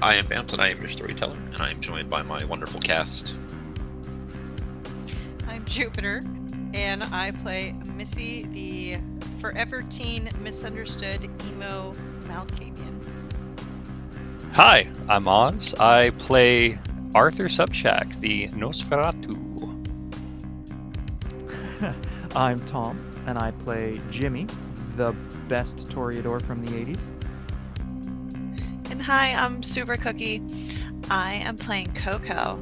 I am Bams, and I am your storyteller, and I am joined by my wonderful cast. I'm Jupiter, and I play Missy, the forever teen misunderstood emo Malkavian. Hi, I'm Oz. I play Arthur Subchak, the Nosferatu. I'm Tom, and I play Jimmy, the best Toreador from the 80s. And hi, I'm Super Cookie. I am playing Coco.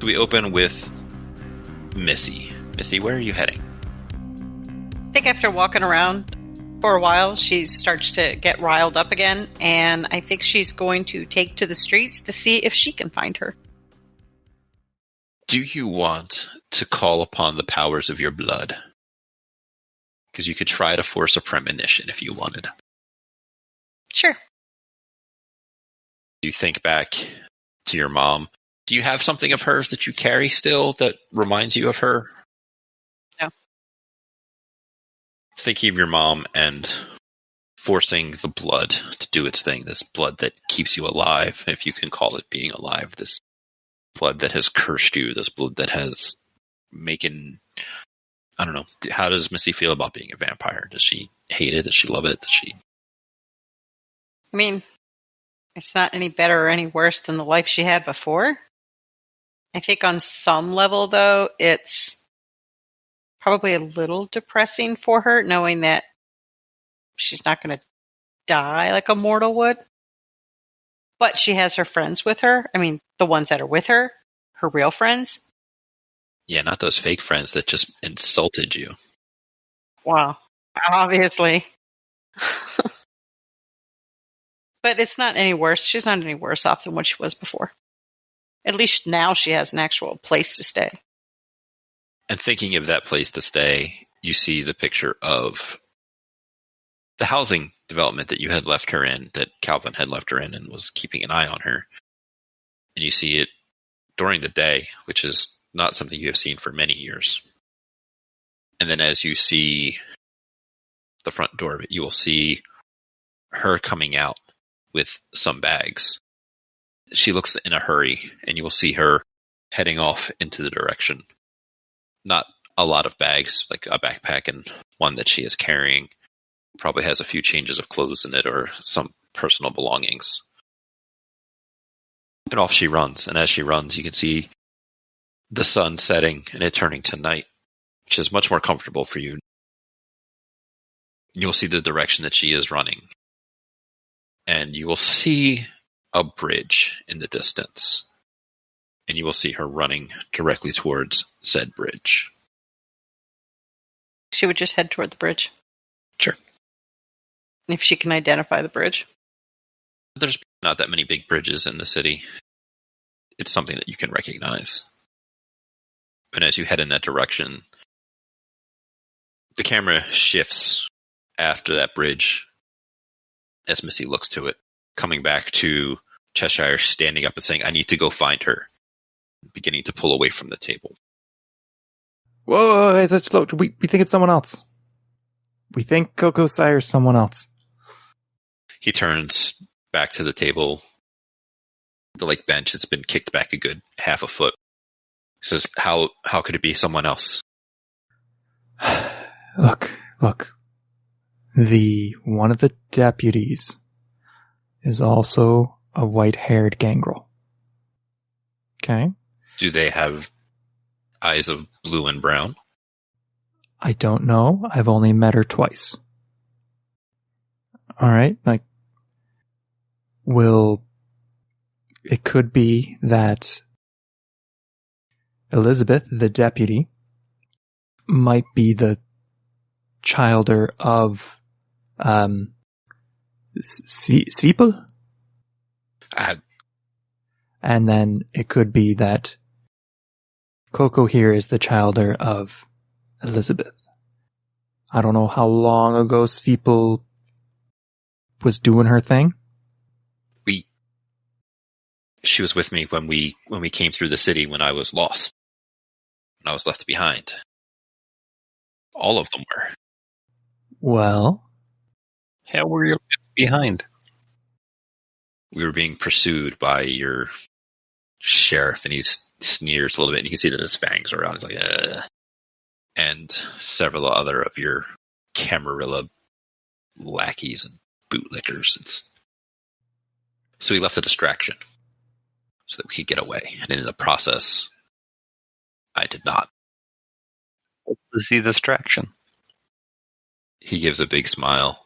We open with Missy. Missy, where are you heading? I think after walking around for a while, she starts to get riled up again, and I think she's going to take to the streets to see if she can find her. Do you want to call upon the powers of your blood? Because you could try to force a premonition if you wanted. Sure. You think back to your mom. Do you have something of hers that you carry still that reminds you of her? No. Thinking of your mom and forcing the blood to do its thing, this blood that keeps you alive, if you can call it being alive, this blood that has cursed you, this blood that has I don't know, how does Missy feel about being a vampire? Does she hate it? Does she love it? Does she... I mean, it's not any better or any worse than the life she had before. I think on some level, though, it's probably a little depressing for her, knowing that she's not going to die like a mortal would. But she has her friends with her. I mean, the ones that are with her, her real friends. Yeah, not those fake friends that just insulted you. Wow. Obviously. But it's not any worse. She's not any worse off than what she was before. At least now she has an actual place to stay. And thinking of that place to stay, you see the picture of the housing development that you had left her in, that Calvin had left her in and was keeping an eye on her. And you see it during the day, which is not something you have seen for many years. And then as you see the front door of it, you will see her coming out with some bags. She looks in a hurry, and you will see her heading off into the direction. Not a lot of bags, like a backpack and one that she is carrying. Probably has a few changes of clothes in it or some personal belongings. And off she runs, and as she runs, you can see the sun setting and it turning to night, which is much more comfortable for you. You'll see the direction that she is running. And you will see a bridge in the distance. And you will see her running directly towards said bridge. She would just head toward the bridge. Sure. If she can identify the bridge. There's not that many big bridges in the city. It's something that you can recognize. And as you head in that direction, the camera shifts after that bridge as Missy looks to it, coming back to Cheshire standing up and saying, "I need to go find her," beginning to pull away from the table. Whoa, let's slow. We think it's someone else. We think Coco Sire's someone else. He turns back to the table. The lake bench has been kicked back a good half a foot. He says, how could it be someone else? Look. One of the deputies is also a white-haired gangrel. Okay? Do they have eyes of blue and brown? I don't know. I've only met her twice. Alright, it could be that Elizabeth, the deputy, might be the childer of Sweeple? And then it could be that Coco here is the childer of Elizabeth. I don't know how long ago Sweeple was doing her thing. She was with me when we came through the city when I was lost. When I was left behind. All of them were. Well, How were you behind? we were being pursued by your sheriff, and he sneers a little bit, and you can see that his fangs are out. He's like, ugh. And several other of your Camarilla lackeys and bootlickers. So he left a distraction so that we could get away. And in the process, I did not. What was the distraction? He gives a big smile,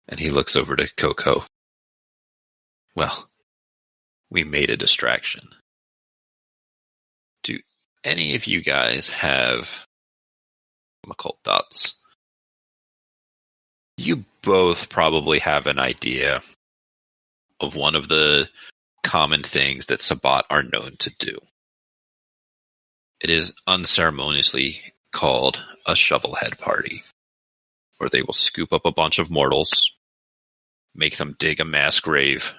and he looks over to Coco. Well, we made a distraction. Do any of you guys have occult dots? You both probably have an idea of one of the common things that Sabbat are known to do. It is unceremoniously called a shovelhead party, where they will scoop up a bunch of mortals, make them dig a mass grave,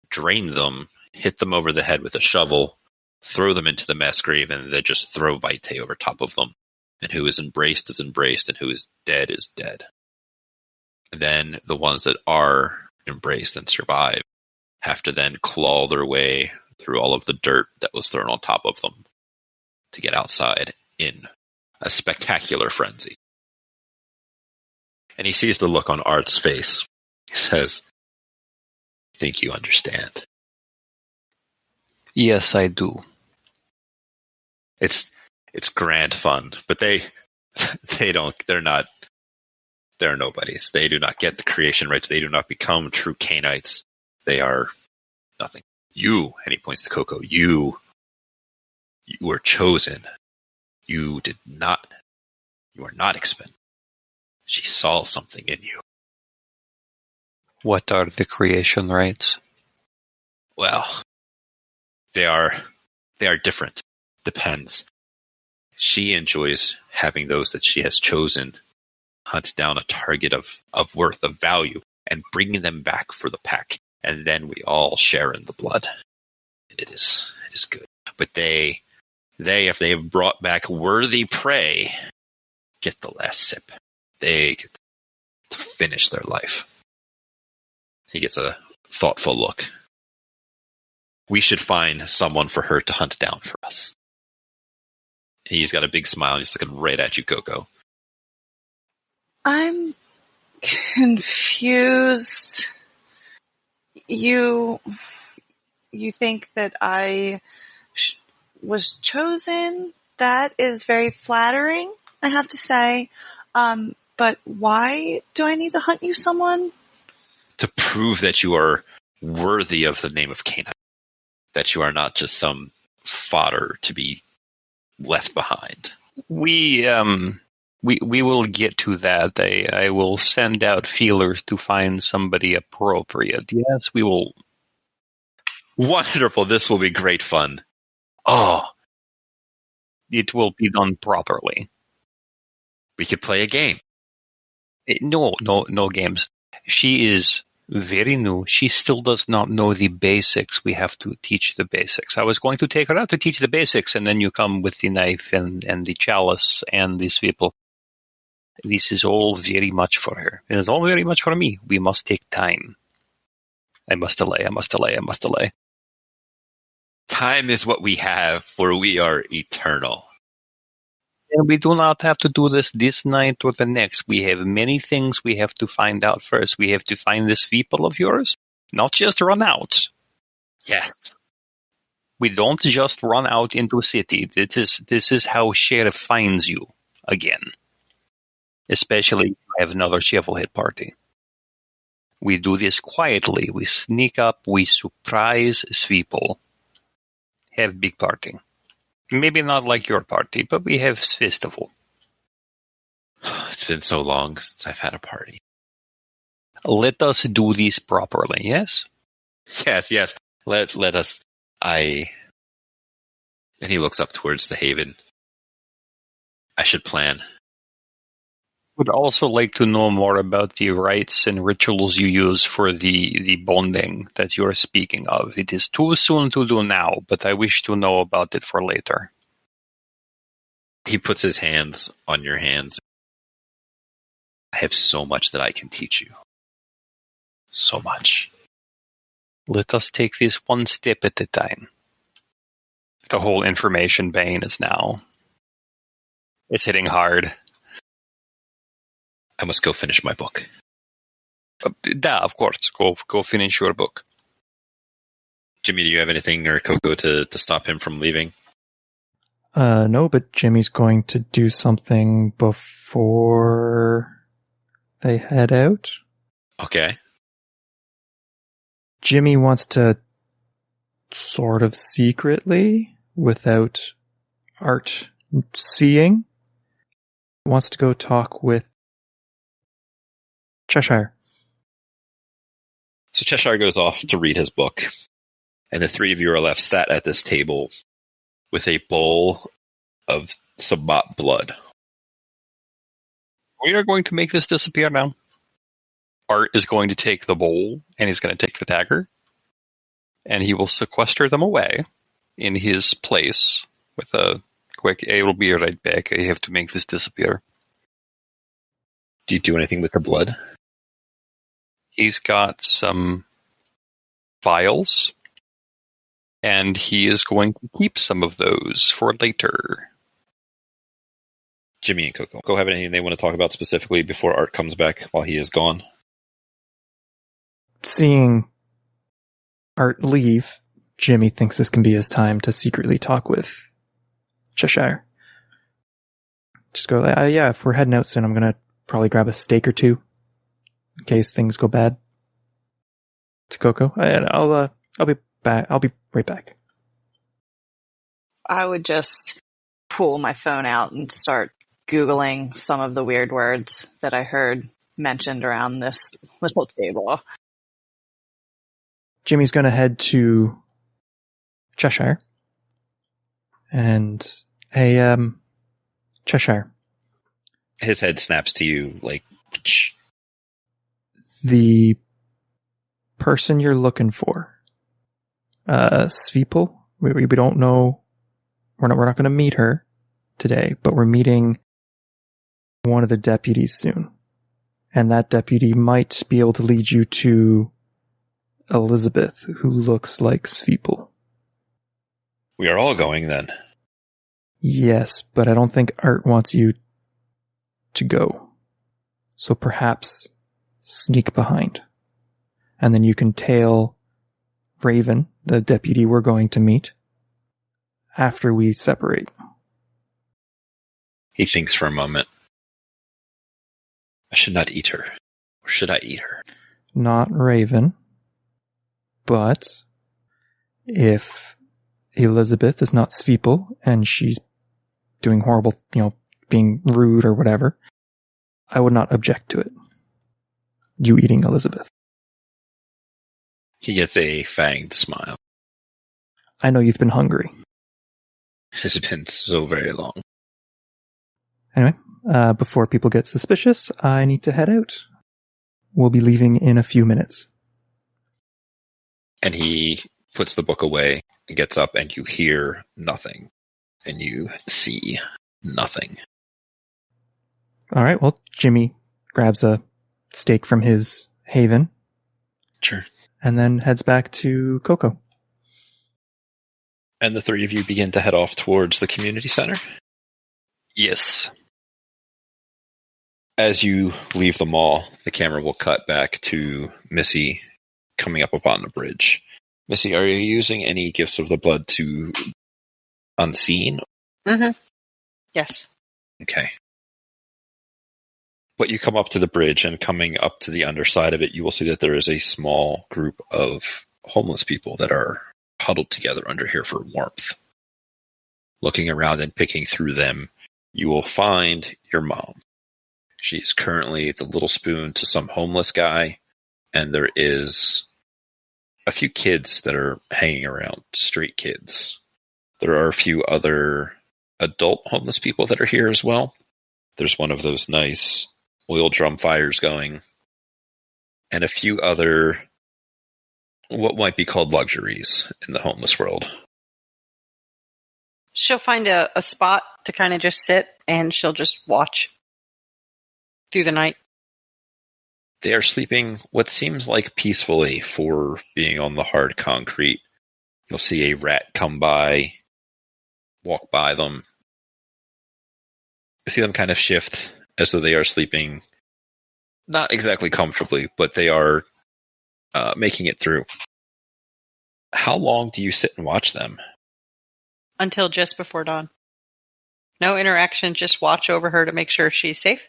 drain them, hit them over the head with a shovel, throw them into the mass grave, and then just throw Vitae over top of them. And who is embraced, and who is dead. And then the ones that are embraced and survive have to then claw their way through all of the dirt that was thrown on top of them to get outside in a spectacular frenzy. And he sees the look on Art's face. He says, I think you understand. Yes, I do. It's grand fun, but they're nobodies. They do not get the creation rights. They do not become true Canaanites. They are nothing. You, and he points to Coco, you were chosen. You are not expendable. She saw something in you. What are the creation rights? Well, they are different. Depends. She enjoys having those that she has chosen hunt down a target of worth, of value, and bringing them back for the pack. And then we all share in the blood. And it is good. But they, if they have brought back worthy prey, get the last sip. They get to finish their life. He gets a thoughtful look. We should find someone for her to hunt down for us. He's got a big smile. He's looking right at you, Coco. I'm confused. You think that I was chosen? That is very flattering, I have to say. But why do I need to hunt you someone? To prove that you are worthy of the name of Canaan. That you are not just some fodder to be left behind. We will get to that. I will send out feelers to find somebody appropriate. Yes, we will. Wonderful. This will be great fun. Oh, It will be done properly. we could play a game. No games. She is very new. She still does not know the basics. We have to teach the basics. I was going to take her out to teach the basics, and then you come with the knife and the chalice and these people. This is all very much for her. It is all very much for me. We must take time. I must delay. Time is what we have, for we are eternal. And we do not have to do this night or the next. We have many things we have to find out first. We have to find this people of yours, not just run out. Yes. We don't just run out into a city. This is how Sheriff finds you again. Especially if you have another shovelhead party. We do this quietly. We sneak up. We surprise people. Have big party. Maybe not like your party, but we have festival. It's been so long since I've had a party. Let us do this properly, yes? Yes. Let us. And he looks up towards the haven. I should plan. Would also like to know more about the rites and rituals you use for the bonding that you're speaking of. It is too soon to do now, but I wish to know about it for later. He puts his hands on your hands. I have so much that I can teach you. So much. Let us take this one step at a time. The whole information vein is now... It's hitting hard. I must go finish my book. Yeah, of course. Go finish your book. Jimmy, do you have anything, or Coco, to stop him from leaving? No, but Jimmy's going to do something before they head out. Okay. Jimmy wants to sort of secretly, without Art seeing, wants to go talk with Cheshire. So Cheshire goes off to read his book, and the three of you are left sat at this table with a bowl of Sabbat blood. We are going to make this disappear now. Art is going to take the bowl, and he's going to take the dagger, and he will sequester them away in his place with a quick, it'll be right back, I have to make this disappear. Do you do anything with the blood? He's got some vials, and he is going to keep some of those for later. Jimmy and Coco have anything they want to talk about specifically before Art comes back while he is gone? Seeing Art leave, Jimmy thinks this can be his time to secretly talk with Cheshire. Just go, yeah, if we're heading out soon, I'm going to probably grab a steak or two in case things go bad. To Coco. I'll be back. I'll be right back. I would just pull my phone out and start Googling some of the weird words that I heard mentioned around this little table. Jimmy's going to head to Cheshire. And, hey, Cheshire. His head snaps to you like, shh. The person you're looking for, Svipal, we don't know, we're not going to meet her today, but we're meeting one of the deputies soon. And that deputy might be able to lead you to Elizabeth, who looks like Svipal. We are all going then. Yes, but I don't think Art wants you to go. So perhaps sneak behind. And then you can tail Raven, the deputy we're going to meet, after we separate. He thinks for a moment. I should not eat her. Or should I eat her? Not Raven. But if Elizabeth is not Svipal and she's doing horrible, being rude or whatever, I would not object to it. You eating Elizabeth. He gets a fanged smile. I know you've been hungry. It has been so very long. Anyway, before people get suspicious, I need to head out. We'll be leaving in a few minutes. And he puts the book away and gets up, and you hear nothing. And you see nothing. All right, well, Jimmy grabs a steak from his haven. Sure. And then heads back to Coco. And the three of you begin to head off towards the community center. Yes. As you leave the mall, the camera will cut back to Missy coming up upon the bridge. Missy, are you using any gifts of the blood to unseen? Mm-hmm. Yes. Okay. But you come up to the bridge, and coming up to the underside of it, you will see that there is a small group of homeless people that are huddled together under here for warmth. Looking around and picking through them, you will find your mom. She is currently the little spoon to some homeless guy, and there is a few kids that are hanging around, street kids. There are a few other adult homeless people that are here as well. There's one of those nice oil drum fires going, and a few other what might be called luxuries in the homeless world. She'll find a spot to kind of just sit, and she'll just watch through the night. They are sleeping what seems like peacefully for being on the hard concrete. You'll see a rat come by, walk by them. You see them kind of shift as though they are sleeping, not exactly comfortably, but they are making it through. How long do you sit and watch them? Until just before dawn. No interaction, just watch over her to make sure she's safe.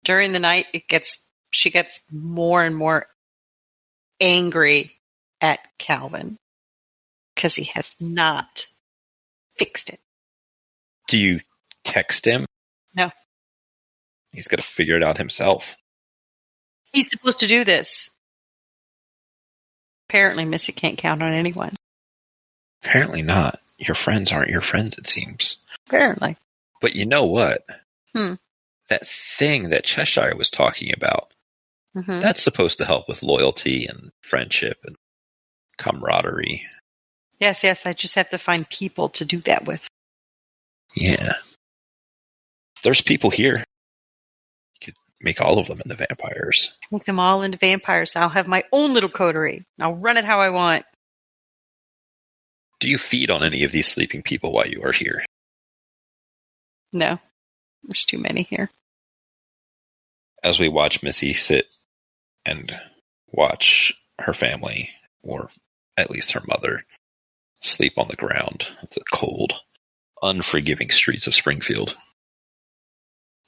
During the night, she gets more and more angry at Calvin because he has not fixed it. Do you text him? No. He's got to figure it out himself. He's supposed to do this. Apparently, Missy can't count on anyone. Apparently not. Your friends aren't your friends, it seems. Apparently. But you know what? Hmm. That thing that Cheshire was talking about, Mm-hmm. that's supposed to help with loyalty and friendship and camaraderie. Yes, I just have to find people to do that with. Yeah. There's people here. You could make all of them into vampires. Make them all into vampires. I'll have my own little coterie. I'll run it how I want. Do you feed on any of these sleeping people while you are here? No. There's too many here. As we watch Missy sit and watch her family, or at least her mother, sleep on the ground of the cold, unforgiving streets of Springfield.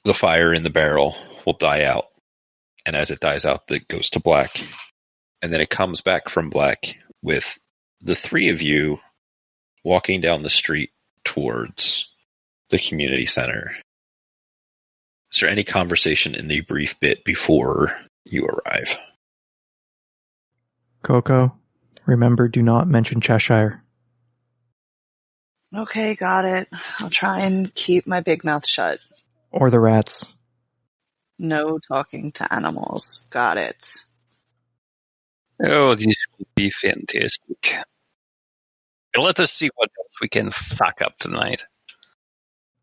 The fire in the barrel will die out, and as it dies out, it goes to black, and then it comes back from black with the three of you walking down the street towards the community center. Is there any conversation in the brief bit before you arrive? Coco, remember, do not mention Cheshire. Okay, got it. I'll try and keep my big mouth shut. Or the rats. No talking to animals. Got it. Oh, this will be fantastic. And let us see what else we can fuck up tonight.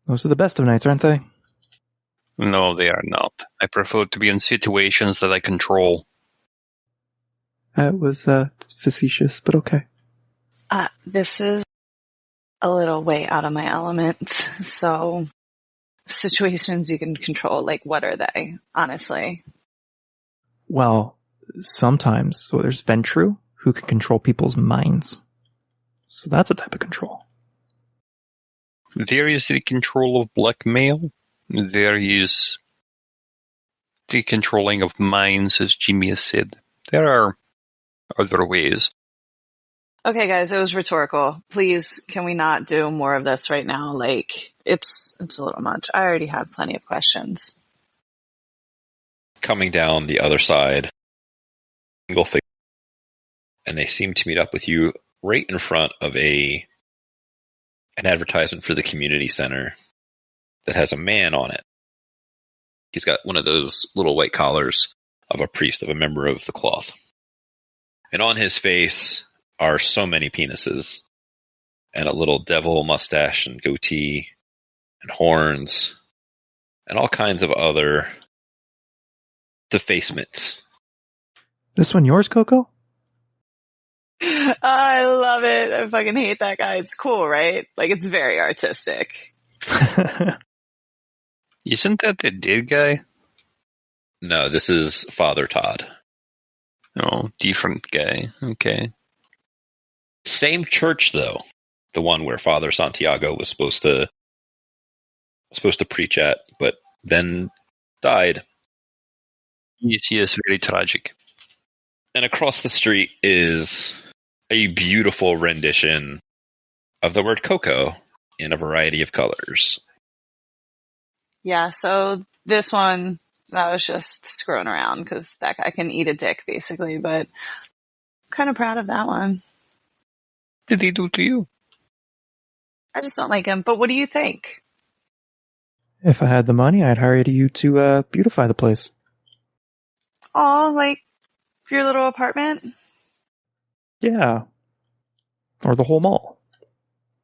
Those are the best of nights, aren't they? No, they are not. I prefer to be in situations that I control. That was facetious, but okay. This is a little way out of my element. So, situations you can control, like, what are they, honestly? Well, sometimes. So there's Ventru, who can control people's minds. So that's a type of control. There is the control of blackmail. There is the controlling of minds, as Jimmy has said. There are other ways. Okay, guys, it was rhetorical. Please, can we not do more of this right now? Like, it's a little much. I already have plenty of questions. Coming down the other side, single figure, and they seem to meet up with you right in front of an advertisement for the community center that has a man on it. He's got one of those little white collars of a priest, of a member of the cloth. And on his face are so many penises, and a little devil mustache and goatee and horns and all kinds of other defacements. This one yours, Coco? I love it. I fucking hate that guy. It's cool, right? Like, it's very artistic. Isn't that the dead guy? No, this is Father Todd. No, different guy. Okay. Same church, though. The one where Father Santiago was supposed to preach at, but then died. Yes, very tragic. And across the street is a beautiful rendition of the word Coco in a variety of colors. Yeah, so this one, I was just screwing around because that guy can eat a dick, basically, but I'm kind of proud of that one. What did he do to you? I just don't like him, but what do you think? If I had the money, I'd hire you to beautify the place. Oh, like your little apartment? Yeah. Or the whole mall.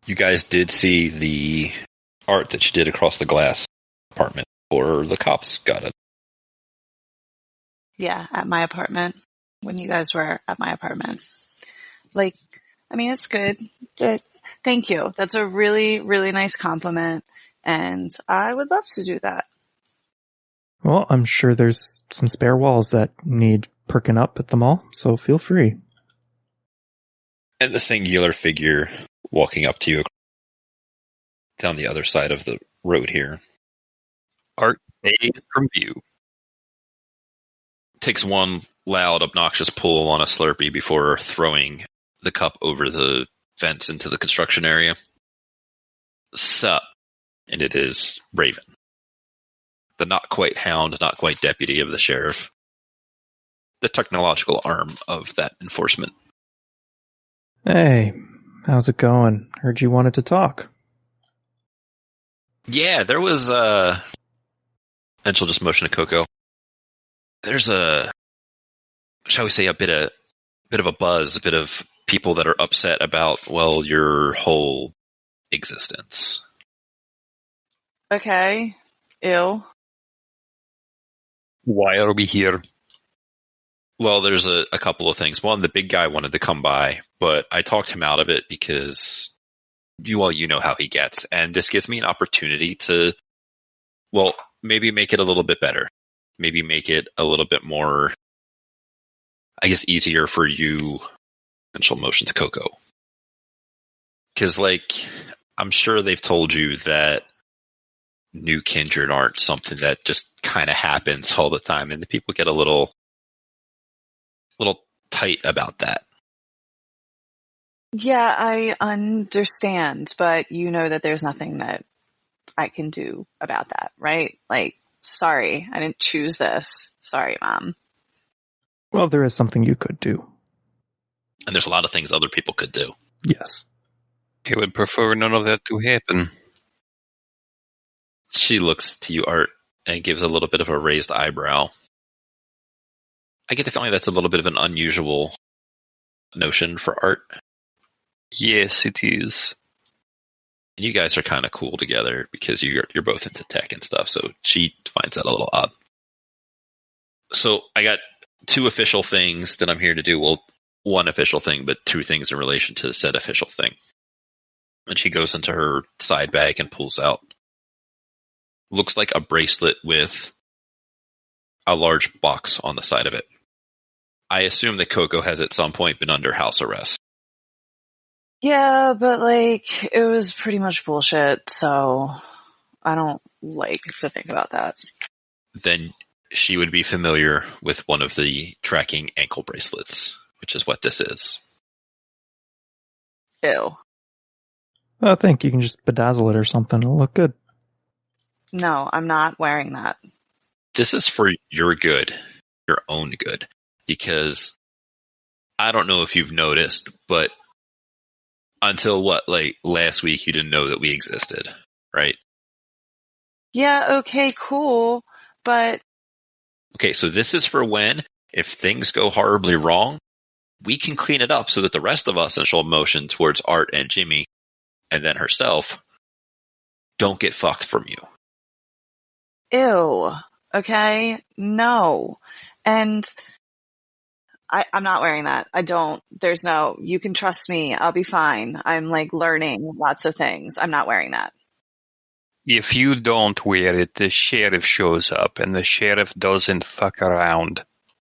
You guys did see the art that you did across the glass apartment, or the cops got it. Yeah, at my apartment. When you guys were at my apartment. Like, I mean, it's good. Thank you. That's a really, really nice compliment. And I would love to do that. Well, I'm sure there's some spare walls that need perking up at the mall, so feel free. And the singular figure walking up to you down the other side of the road here Art fades from view. takes one loud, obnoxious pull on a Slurpee before throwing the cup over the fence into the construction area. Sup. And it is Raven. The not quite hound, not quite deputy of the sheriff. The technological arm of that enforcement. Hey, how's it going? Heard you wanted to talk. Yeah, there was and she'll just motion to Coco. There's shall we say, a bit of a buzz, a bit of people that are upset about, well, your whole existence. Okay. Ew. Why are we here? Well, there's a couple of things. One, the big guy wanted to come by, but I talked him out of it because you know how he gets. And this gives me an opportunity to, well, maybe make it a little bit better. Maybe make it a little bit more, I guess, easier for you. And she'll motion to Coco. Because, I'm sure they've told you that new kindred aren't something that just kind of happens all the time. And the people get a little tight about that. Yeah, I understand, but you know that there's nothing that I can do about that, right? Like, sorry, I didn't choose this. Sorry, Mom. Well, there is something you could do. And there's a lot of things other people could do. Yes. I would prefer none of that to happen. She looks to you, Art, and gives a little bit of a raised eyebrow. I get the feeling that's a little bit of an unusual notion for Art. Yes, it is. And you guys are kind of cool together because you're both into tech and stuff, so she finds that a little odd. So I got two official things that I'm here to do. Well, one official thing, but two things in relation to said official thing. And she goes into her side bag and pulls out, looks like a bracelet with a large box on the side of it. I assume that Coco has at some point been under house arrest. Yeah, but it was pretty much bullshit, so I don't like to think about that. Then she would be familiar with one of the tracking ankle bracelets, which is what this is. Ew. I think you can just bedazzle it or something. It'll look good. No, I'm not wearing that. This is for your good, your own good, because I don't know if you've noticed, but until last week you didn't know that we existed, right? Yeah, okay, cool, but... Okay, so this is for when, if things go horribly wrong, we can clean it up so that the rest of us, and she'll motion towards Art and Jimmy, and then herself, don't get fucked from you. Ew. Okay? No. And I'm not wearing that. I don't. There's no, you can trust me. I'll be fine. I'm learning lots of things. I'm not wearing that. If you don't wear it, the sheriff shows up, and the sheriff doesn't fuck around.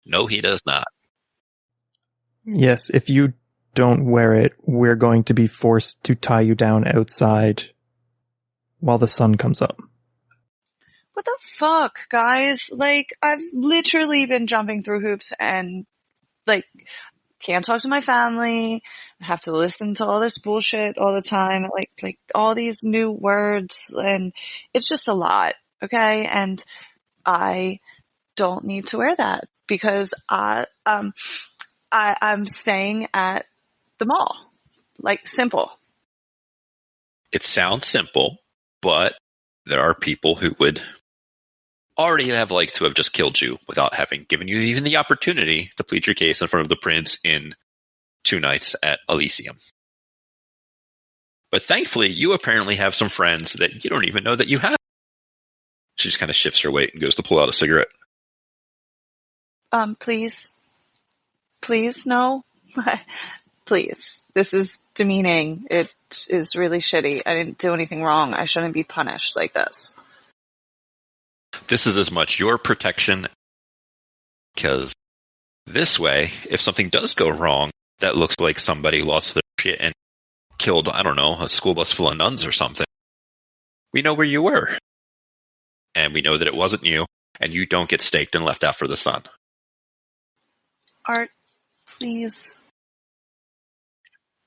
No, he does not. Yes, if you don't wear it, we're going to be forced to tie you down outside while the sun comes up. What the fuck, guys? I've literally been jumping through hoops and, can't talk to my family. I have to listen to all this bullshit all the time. Like all these new words, and it's just a lot, okay? And I don't need to wear that because I'm staying at the mall. Simple. It sounds simple, but there are people who would already have to have just killed you without having given you even the opportunity to plead your case in front of the prince in 2 nights at Elysium. But thankfully, you apparently have some friends that you don't even know that you have. She just kind of shifts her weight and goes to pull out a cigarette. Please. Please, no. Please. This is demeaning. It is really shitty. I didn't do anything wrong. I shouldn't be punished like this. This is as much your protection, because this way, if something does go wrong, that looks like somebody lost their shit and killed, I don't know, a school bus full of nuns or something. We know where you were. And we know that it wasn't you, and you don't get staked and left out for the sun. Art, please.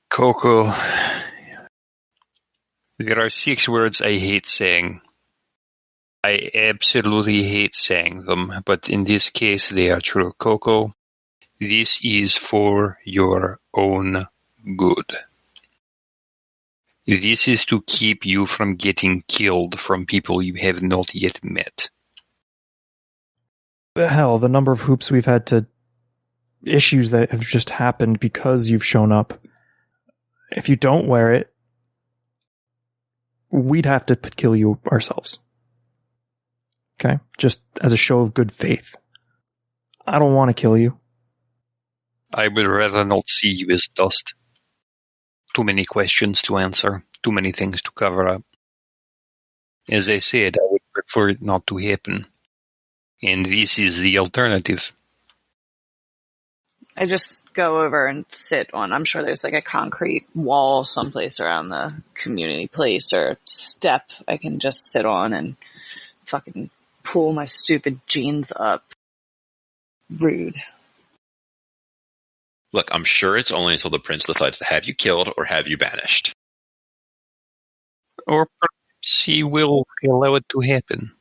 Coco, there are 6 words I hate saying. I absolutely hate saying them, but in this case they are true. Coco, this is for your own good. This is to keep you from getting killed from people you have not yet met. Hell, the number of hoops we've had to issues that have just happened because you've shown up. If you don't wear it, we'd have to kill you ourselves. Okay? Just as a show of good faith. I don't want to kill you. I would rather not see you as dust. Too many questions to answer. Too many things to cover up. As I said, I would prefer it not to happen. And this is the alternative. I just go over and sit on, I'm sure there's like a concrete wall someplace around the community place or step I can just sit on and fucking pull my stupid jeans up. Rude. Look, I'm sure it's only until the prince decides to have you killed or have you banished. Or perhaps he will allow it to happen.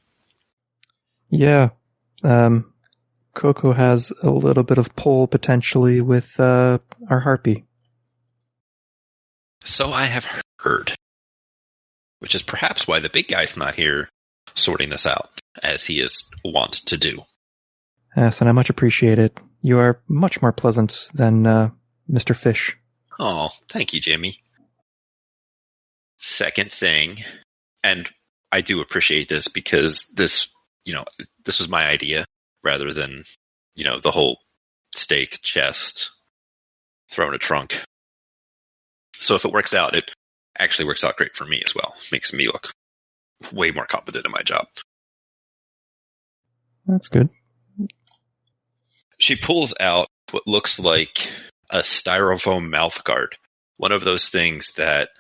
Yeah. Coco has a little bit of pull potentially with our harpy. So I have heard. Which is perhaps why the big guy's not here sorting this out, as he is wont to do. Yes, and I much appreciate it. You are much more pleasant than Mr. Fish. Oh, thank you, Jimmy. Second thing, and I do appreciate this because this was my idea rather than, the whole stake, chest, throw in a trunk. So if it works out, it actually works out great for me as well. Makes me look way more competent in my job. That's good. She pulls out what looks like a styrofoam mouth guard. One of those things that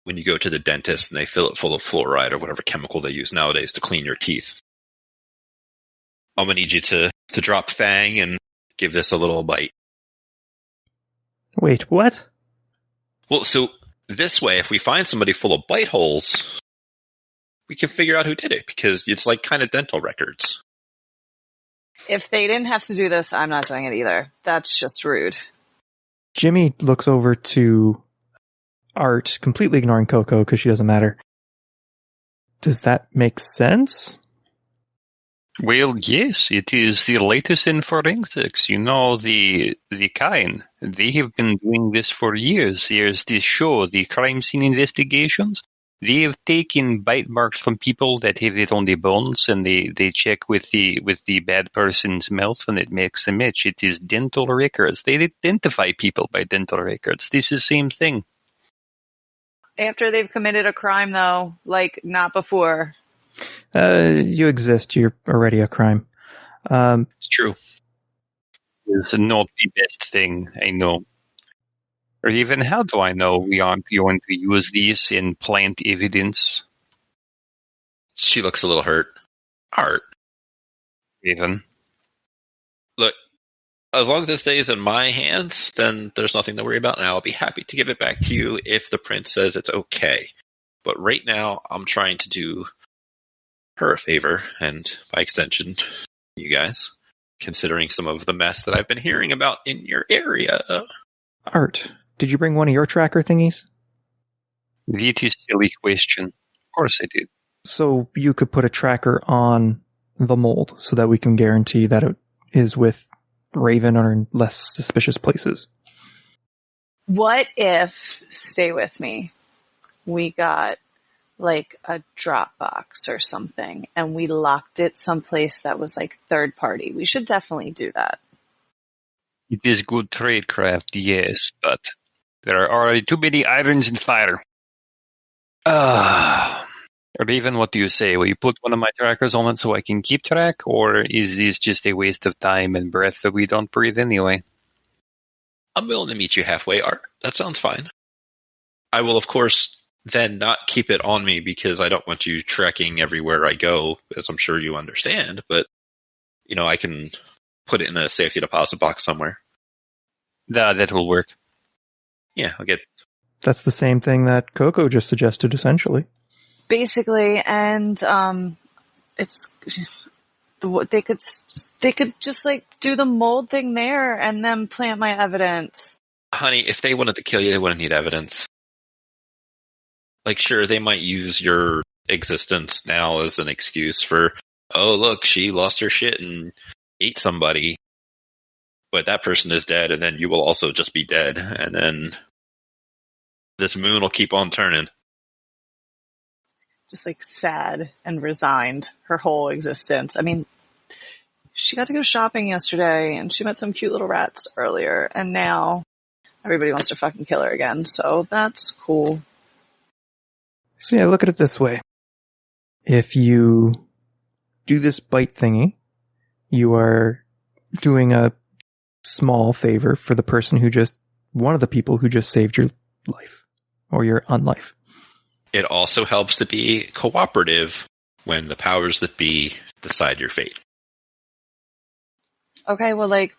when you go to the dentist and they fill it full of fluoride or whatever chemical they use nowadays to clean your teeth. I'm going to need you to drop Fang and give this a little bite. Wait, what? Well, so this way, if we find somebody full of bite holes, we can figure out who did it because it's like kind of dental records. If they didn't have to do this, I'm not doing it either. That's just rude. Jimmy looks over to Art, completely ignoring Coco because she doesn't matter. Does that make sense? Well, yes, it is the latest in forensics. You know, the kind. They have been doing this for years. There's this show, the crime scene investigations. They have taken bite marks from people that have it on the bones, and they check with the bad person's mouth, and it makes a match. It is dental records. They identify people by dental records. This is the same thing. After they've committed a crime, though, like not before. You exist. You're already a crime. It's true. It's not the best thing, I know. Or even, how do I know we aren't going to use these in plant evidence? She looks a little hurt. Art. Even. Look, as long as it stays in my hands, then there's nothing to worry about, and I'll be happy to give it back to you if the prince says it's okay. But right now, I'm trying to do her a favor, and by extension, you guys, considering some of the mess that I've been hearing about in your area. Art, did you bring one of your tracker thingies? That is a silly question. Of course I did. So you could put a tracker on the mold so that we can guarantee that it is with Raven or in less suspicious places. What if, stay with me, we got like a Dropbox or something, and we locked it someplace that was like third party. We should definitely do that. It is good tradecraft, yes, but there are already too many irons in the fire. Raven, what do you say? Will you put one of my trackers on it so I can keep track, or is this just a waste of time and breath that we don't breathe anyway? I'm willing to meet you halfway, Art. That sounds fine. I will, of course, then not keep it on me because I don't want you tracking everywhere I go, as I'm sure you understand. But, I can put it in a safety deposit box somewhere. That will work. Yeah, I'll get... That's the same thing that Coco just suggested, essentially. Basically, and it's they could just like do the mold thing there and then plant my evidence. Honey, if they wanted to kill you, they wouldn't need evidence. Like, sure, they might use your existence now as an excuse for, oh, look, she lost her shit and ate somebody. But that person is dead, and then you will also just be dead. And then this moon will keep on turning. Just like sad and resigned her whole existence. I mean, she got to go shopping yesterday and she met some cute little rats earlier, and now everybody wants to fucking kill her again. So that's cool. So yeah, look at it this way. If you do this bite thingy, you are doing a small favor for the person one of the people who just saved your life or your unlife. It also helps to be cooperative when the powers that be decide your fate. Okay, well, like,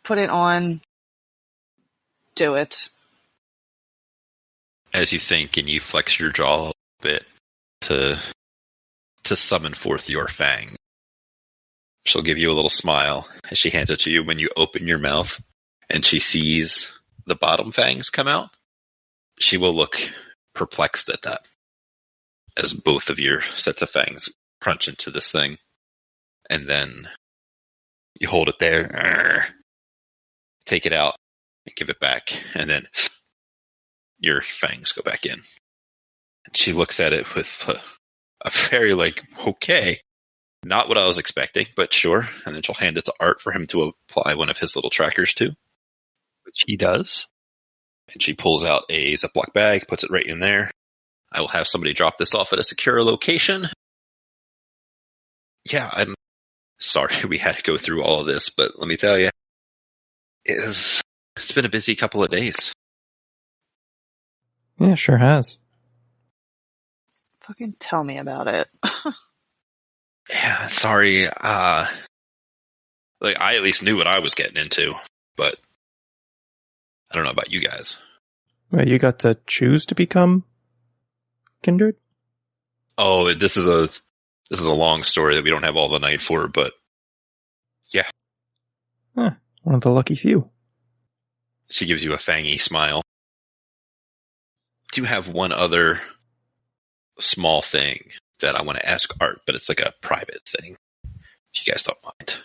put it on. Do it. As you think and you flex your jaw a little bit to summon forth your fang, she'll give you a little smile as she hands it to you when you open your mouth and she sees the bottom fangs come out. She will look perplexed at that as both of your sets of fangs crunch into this thing. And then you hold it there, take it out, and give it back, and then your fangs go back in. And she looks at it with a very okay, not what I was expecting, but sure. And then she'll hand it to Art for him to apply one of his little trackers to. Which he does. And she pulls out a Ziploc bag, puts it right in there. I will have somebody drop this off at a secure location. Yeah, I'm sorry we had to go through all of this, but let me tell you, it's been a busy couple of days. Yeah, sure has. Fucking tell me about it. Yeah, sorry. I at least knew what I was getting into, but I don't know about you guys. Well, you got to choose to become kindred? Oh, this is a long story that we don't have all the night for, but yeah. Huh, one of the lucky few. She gives you a fangy smile. Do have one other small thing that I want to ask Art, but it's like a private thing, if you guys don't mind.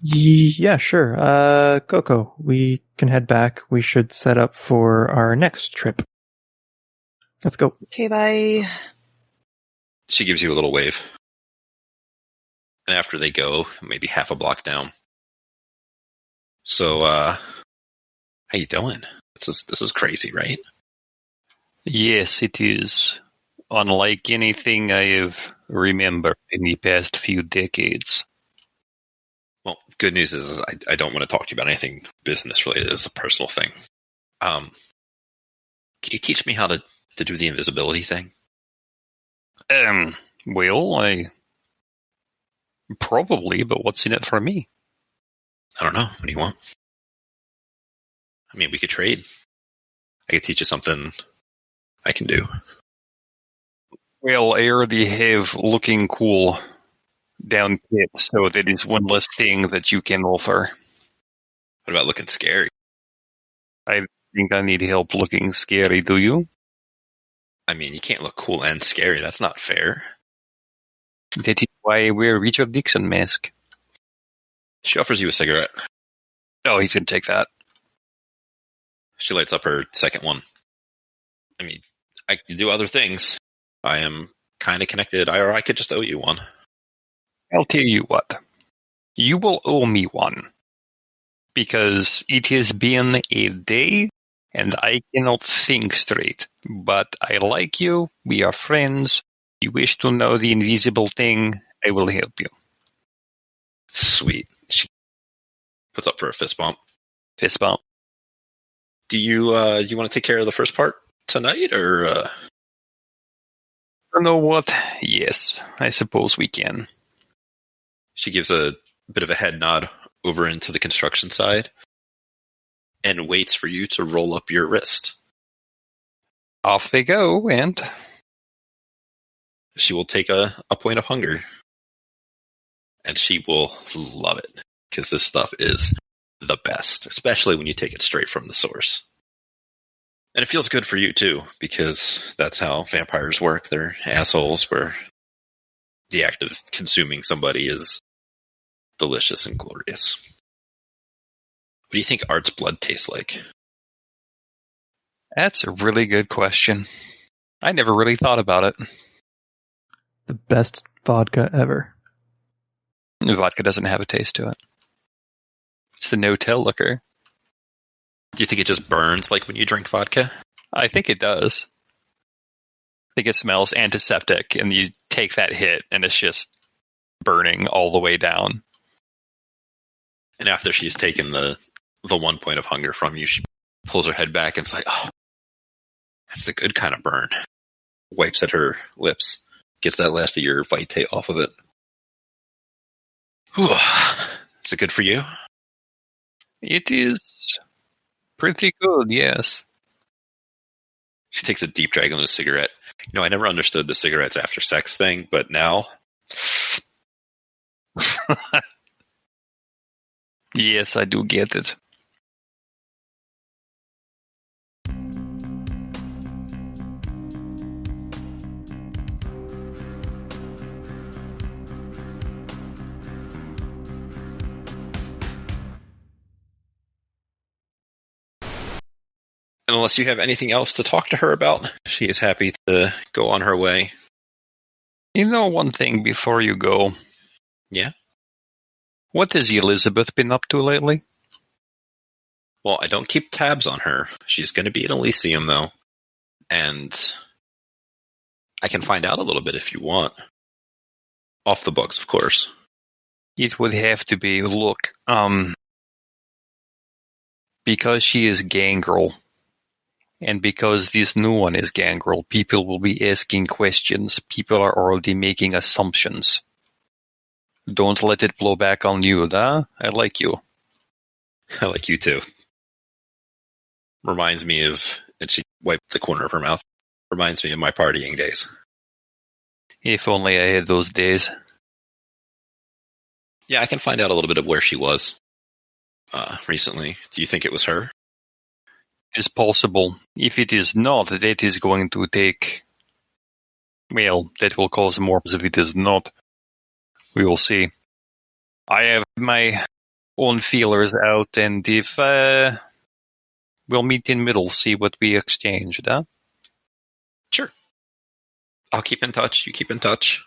Yeah, sure. Coco, we can head back. We should set up for our next trip. Let's go. Okay, bye. She gives you a little wave. And after they go, maybe half a block down. So, how you doing? This is crazy, right? Yes, it is. Unlike anything I have remembered in the past few decades. Well, good news is I don't want to talk to you about anything business related. It's a personal thing. Can you teach me how to do the invisibility thing? Well, I probably, but what's in it for me? I don't know. What do you want? I mean, we could trade. I could teach you something I can do. Well, I already have looking cool down pit, so that is one less thing that you can offer. What about looking scary? I think I need help looking scary, do you? I mean, you can't look cool and scary. That's not fair. That is why I wear Richard Nixon mask. She offers you a cigarette. Oh, he's gonna take that. She lights up her second one. I mean, I can do other things. I am kind of connected, or I could just owe you one. I'll tell you what. You will owe me one. Because it has been a day, and I cannot think straight. But I like you, we are friends. You wish to know the invisible thing, I will help you. Sweet. She puts up for a fist bump. Fist bump. Do you want to take care of the first part tonight, or? You know what? Yes, I suppose we can. She gives a bit of a head nod over into the construction side and waits for you to roll up your wrist. Off they go, and She will take a point of hunger. And she will love it, because this stuff is the best, especially when you take it straight from the source. And it feels good for you, too, because that's how vampires work. They're assholes, where the act of consuming somebody is delicious and glorious. What do you think Art's blood tastes like? that's a really good question. I never really thought about it. The best vodka ever. Vodka doesn't have a taste to it. It's the no-tell liquor. Do you think it just burns like when you drink vodka? I think it does. I think it smells antiseptic, and you take that hit, and it's just burning all the way down. And after she's taken the 1 point of hunger from you, she pulls her head back and it's like, oh, that's the good kind of burn. Wipes at her lips, gets that last of your vitae off of it. Whew. Is it good for you? It is pretty good, yes. She takes a deep drag on the cigarette. I never understood the cigarettes after sex thing, but now... Yes, I do get it. Unless you have anything else to talk to her about, she is happy to go on her way. You know one thing before you go? Yeah? What has Elizabeth been up to lately? Well, I don't keep tabs on her. She's going to be in Elysium, though. And I can find out a little bit if you want. Off the books, of course. It would have to be, look, because she is Gangrel, and because this new one is Gangrel, people will be asking questions. People are already making assumptions. Don't let it blow back on you, huh? I like you. I like you too. Reminds me of, and she wiped the corner of her mouth, reminds me of my partying days. If only I had those days. Yeah, I can find out a little bit of where she was recently. Do you think it was her? It is possible. If it is not, that is going to take... Well, that will cause more if it is not. We will see. I have my own feelers out, and if we'll meet in middle, see what we exchanged, huh? Sure. I'll keep in touch. You keep in touch.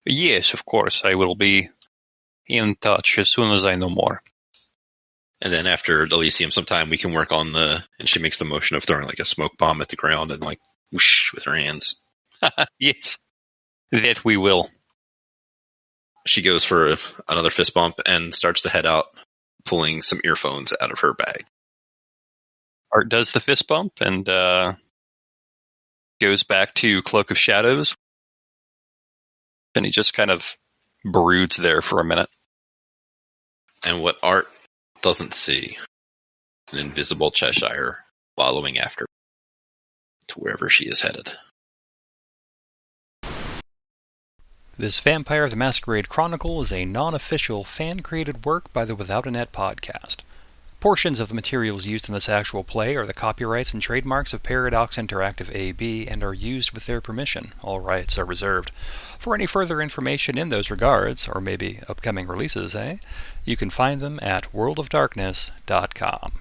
Yes, of course. I will be in touch as soon as I know more. And then after Elysium sometime, we can work on and she makes the motion of throwing like a smoke bomb at the ground and like whoosh with her hands. Yes, that we will. She goes for another fist bump and starts to head out, pulling some earphones out of her bag. Art does the fist bump and goes back to Cloak of Shadows. And he just kind of broods there for a minute. And what Art doesn't see is an invisible Cheshire following after to wherever she is headed. This Vampire the Masquerade Chronicle is a non-official, fan-created work by the Without a Net podcast. Portions of the materials used in this actual play are the copyrights and trademarks of Paradox Interactive AB and are used with their permission. All rights are reserved. For any further information in those regards, or maybe upcoming releases, you can find them at worldofdarkness.com.